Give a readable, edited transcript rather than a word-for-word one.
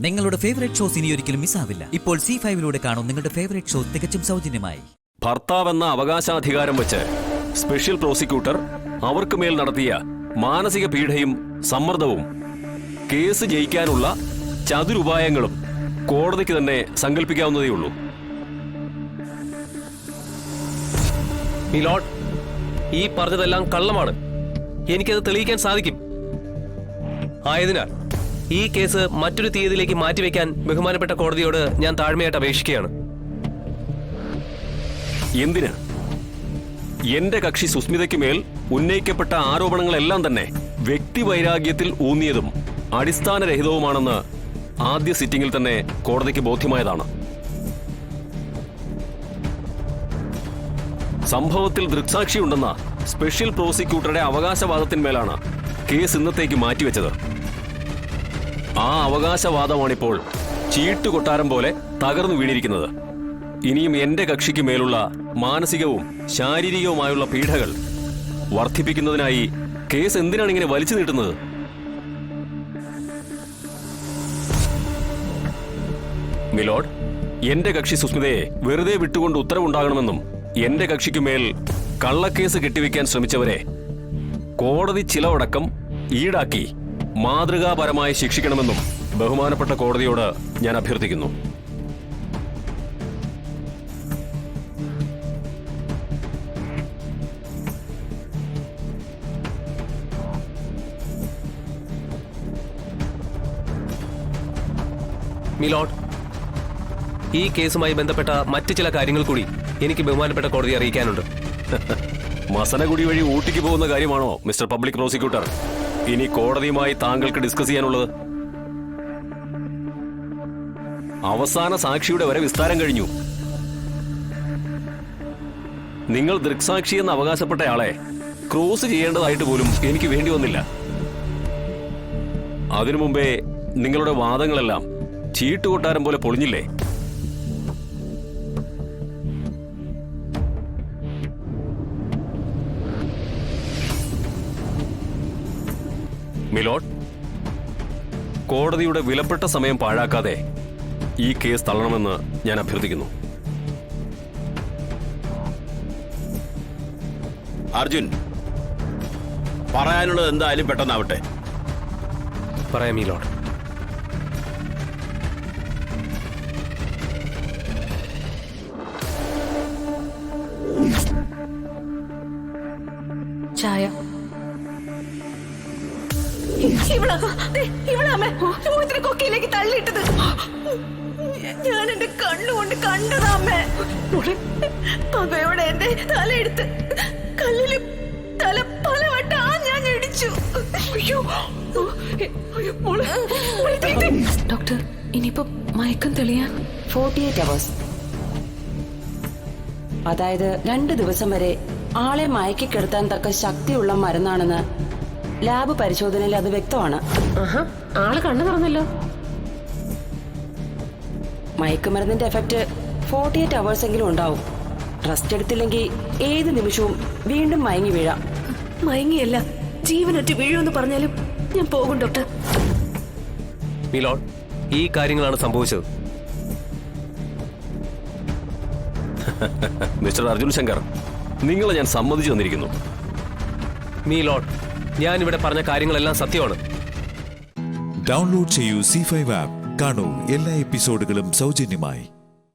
നിങ്ങളുടെ favourite shows ഇനി ഒരിക്കലും മിസ്സാവില്ല. ഇപ്പോൾ C5 കാണും നിങ്ങളുടെ ഫേവറേറ്റ് ഷോ തികച്ചും സൗജന്യമായി. ഭർത്താവെന്ന അവകാശാധികാരം വെച്ച് സ്പെഷ്യൽ പ്രോസിക്യൂട്ടർ അവർക്ക് മേൽ നടത്തിയ മാനസിക പീഡയും സമ്മർദ്ദവും കേസ് ജയിക്കാനുള്ള ചതുരുപായങ്ങളും കോടതിക്ക് തന്നെ സങ്കല്പിക്കാവുന്നതേയുള്ളൂ. മിലോഡ്, ഈ പറഞ്ഞതെല്ലാം കള്ളമാണ്. എനിക്കത് തെളിയിക്കാൻ സാധിക്കും. ആയതിനാൽ ഈ കേസ് മറ്റൊരു തീയതിയിലേക്ക് മാറ്റിവെക്കാൻ ബഹുമാനപ്പെട്ട കോടതിയോട് ഞാൻ താഴ്മയായിട്ട് അപേക്ഷിക്കുകയാണ്. എന്തിന്? എന്റെ കക്ഷി സുസ്മിതയ്ക്ക് മേൽ ഉന്നയിക്കപ്പെട്ട ആരോപണങ്ങളെല്ലാം തന്നെ വ്യക്തിവൈരാഗ്യത്തിൽ ഊന്നിയതും അടിസ്ഥാനരഹിതവുമാണെന്ന് ആദ്യ സിറ്റിംഗിൽ തന്നെ കോടതിക്ക് ബോധ്യമായതാണ്. സംഭവത്തിൽ ദൃക്സാക്ഷിയുണ്ടെന്ന സ്പെഷ്യൽ പ്രോസിക്യൂട്ടറുടെ അവകാശവാദത്തിന്മേലാണ് കേസ് ഇന്നത്തേക്ക് മാറ്റിവെച്ചത്. ആ അവകാശവാദമാണിപ്പോൾ ചീട്ടുകൊട്ടാരം പോലെ തകർന്നു വീണിരിക്കുന്നത്. ഇനിയും എന്റെ കക്ഷിക്ക് മേലുള്ള മാനസികവും ശാരീരികവുമായുള്ള പീഡകൾ വർദ്ധിപ്പിക്കുന്നതിനായി കേസ് എന്തിനാണ് ഇങ്ങനെ വലിച്ചു നീട്ടുന്നത്? മിലോഡ്, എന്റെ കക്ഷി സുസ്മിതയെ വെറുതെ വിട്ടുകൊണ്ട് ഉത്തരവുണ്ടാകണമെന്നും എന്റെ കക്ഷിക്കുമേൽ കള്ളക്കേസ് കെട്ടിവെക്കാൻ ശ്രമിച്ചവരെ കോടതി ചിലവടക്കം ഈടാക്കി മാതൃകാപരമായി ശിക്ഷിക്കണമെന്നും ബഹുമാനപ്പെട്ട കോടതിയോട് ഞാൻ അഭ്യർത്ഥിക്കുന്നു. മിലോഡ്, ഈ കേസുമായി ബന്ധപ്പെട്ട മറ്റു ചില കാര്യങ്ങൾ കൂടി എനിക്ക് ബഹുമാനപ്പെട്ട കോടതി അറിയിക്കാനുണ്ട്. മസനഗുടി വഴി ഊട്ടിക്ക് പോകുന്ന കാര്യമാണോ മിസ്റ്റർ പബ്ലിക് പ്രോസിക്യൂട്ടർ ഇനി കോടതിയുമായി താങ്കൾക്ക് ഡിസ്കസ് ചെയ്യാനുള്ളത്? അവസാന സാക്ഷിയുടെ വരെ വിസ്താരം കഴിഞ്ഞു. നിങ്ങൾ ദൃക്സാക്ഷിയെന്ന് അവകാശപ്പെട്ടയാളെ ക്രോസ് ചെയ്യേണ്ടതായിട്ട് പോലും എനിക്ക് വേണ്ടി വന്നില്ല. അതിനു മുമ്പേ നിങ്ങളുടെ വാദങ്ങളെല്ലാം ചീട്ടുകൊട്ടാരം പോലെ പൊളിഞ്ഞില്ലേ? മിലോഡ്, കോടതിയുടെ വിലപ്പെട്ട സമയം പാഴാക്കാതെ ഈ കേസ് തള്ളണമെന്ന് ഞാൻ അഭ്യർത്ഥിക്കുന്നു. അർജുൻ, പറയാനുള്ളത് എന്തായാലും പെട്ടെന്നാവട്ടെ. പറയാം മിലോഡ്. ചായ. കൊക്കയിലേക്ക് തള്ളിയിട്ടത് ഞാൻ എന്റെ കണ്ണുകൊണ്ട് കണ്ടതാമ്മേ. പകയോടെ എന്റെ തലയെടുത്ത് കല്ലില് തല പലവട്ടം ഞാൻ ഇടിച്ചു. ഡോക്ടർ, ഇനിയിപ്പോ മയക്കം തെളിയാൻ 48 hours, അതായത് 2 ദിവസം വരെ ആളെ മയക്കിക്കെടുത്താൻ തക്ക ശക്തിയുള്ള മരുന്നാണെന്ന് ലാബ് പരിശോധനയിൽ അത് വ്യക്തമാണ്. ആള് കണ്ണു തുറന്നല്ലോ. മയക്കുമരുന്നിന്റെ എഫക്റ്റ് 48 hours എങ്കിലും ഉണ്ടാവും. റെസ്റ്റ് എടുത്തില്ലെങ്കിൽ ഏത് നിമിഷവും വീണ്ടും മയങ്ങി വീഴാം. മയങ്ങിയല്ല, ജീവനൊറ്റ വീഴുമെന്ന് പറഞ്ഞാലും ഞാൻ പോകും ഡോക്ടർ. മിലോഡ്, ഈ കാര്യങ്ങളാണ് സംഭവിച്ചത്. മിസ്റ്റർ അർജുൻ ശങ്കർ, നിങ്ങളെ ഞാൻ സമ്മതിച്ചു തന്നിരിക്കുന്നു. മിലോഡ്, ഞാൻ ഇവിടെ പറഞ്ഞ കാര്യങ്ങളെല്ലാം സത്യമാണ്. ഡൗൺലോഡ് ചെയ്യൂ C5 ആപ്പ്. കാണൂ എല്ലാ എപ്പിസോഡുകളും സൗജന്യമായി.